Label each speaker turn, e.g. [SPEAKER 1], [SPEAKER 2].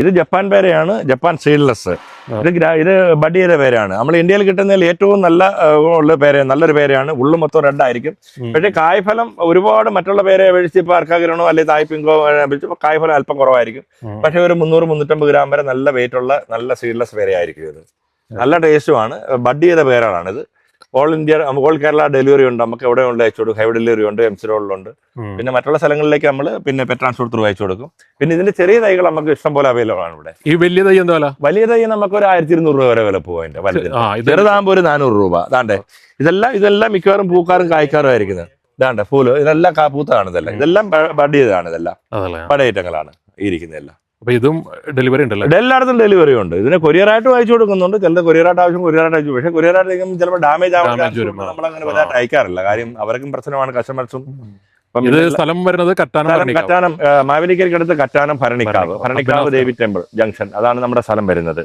[SPEAKER 1] ഇത് Japan പേരയാണ്, Japan seedless. ഇത് bud ചെയ്ത പേരാണ്. നമ്മൾ ഇന്ത്യയിൽ കിട്ടുന്നതിൽ ഏറ്റവും ഉള്ള പേര്, നല്ലൊരു പേരയാണ്. ഉള്ളു മൊത്തം റെഡ് ആയിരിക്കും. പക്ഷേ കായ്ഫലം ഒരുപാട് മറ്റുള്ള പേരെ അപേക്ഷിച്ച് ഇപ്പോൾ അർക്കാഗിരണോ അല്ലെങ്കിൽ തായ്പിങ്കോ അപേക്ഷിച്ച് കായ്ഫലം അല്പം കുറവായിരിക്കും. പക്ഷേ ഒരു 300-350 ഗ്രാം വരെ നല്ല വെയിറ്റ് ഉള്ള നല്ല സീഡ്ലെസ് പേരയായിരിക്കും ഇത്. നല്ല ടേസ്റ്റുമാണ്. ബഡ് ചെയ്ത പേരാണിത്. All India, all Kerala delivery ഉണ്ട്. നമുക്ക് എവിടെ ഉണ്ട് അയച്ചു കൊടുക്കും. ഹൈവേ ഡെലിവറി ഉണ്ട്, എംസി റോഡിലുണ്ട്. പിന്നെ മറ്റുള്ള സ്ഥലങ്ങളിലേക്ക് നമ്മൾ പിന്നെ പെറ്റ് ട്രാൻസ്പോർട്ട് ത്രൂ അയച്ചു കൊടുക്കും. പിന്നെ ഇതിന്റെ ചെറിയ തൈകൾ നമുക്ക് ഇഷ്ടം പോലെ അവൈലബിൾ ആണ് ഇവിടെ.
[SPEAKER 2] ഈ വലിയ തൈ എന്താ വില?
[SPEAKER 1] വലിയ തൈ നമുക്ക് ഒരു 1200 രൂപ വരെ വില പോകും. അതിന്റെ വലുത് ചെറുതാകുമ്പോൾ ഒരു 400 രൂപ. അതാണ്ടേ ഇതെല്ലാം മിക്കവാറും പൂക്കാറും കായ്ക്കാറും ആയിരിക്കുന്നത്. ഇതാണ്ട് പൂല് ഇതെല്ലാം പൂത്താണ്. ഇതെല്ലാം ബഡ് ചെയ്തതാണ്. ഇതെല്ലാം പട ഐറ്റങ്ങളാണ് ഇരിക്കുന്നതെല്ലാം.
[SPEAKER 2] അപ്പൊ ഇതും ഡെലിവറി ഉണ്ടല്ലോ?
[SPEAKER 1] എല്ലായിടത്തും ഡെലിവറി ഉണ്ട്. ഇതിന് കൊറിയറായിട്ടും അയച്ചു കൊടുക്കുന്നുണ്ട്. ചിലത് കൊറിയറായിട്ട് ആവശ്യം കൊറിയറായിട്ട് അയച്ചു. പക്ഷേ കൊറിയറായിട്ട് അയക്കുമ്പോൾ ചിലപ്പോൾ ഡാമേജ് ആവാൻ നമ്മളങ്ങനെ വലുതായിട്ട് അയക്കാറില്ല. കാര്യം അവർക്കും പ്രശ്നമാണ്, കസ്റ്റമേഴ്സും.
[SPEAKER 2] ഇത് സ്ഥലം വരുന്നത്
[SPEAKER 1] കറ്റാനം, മാവേലിക്കരയ്ക്കടുത്ത് കറ്റാനം ഭരണിക്കാവ് ദേവി ടെമ്പിൾ ജംഗ്ഷൻ, അതാണ് നമ്മുടെ സ്ഥലം വരുന്നത്.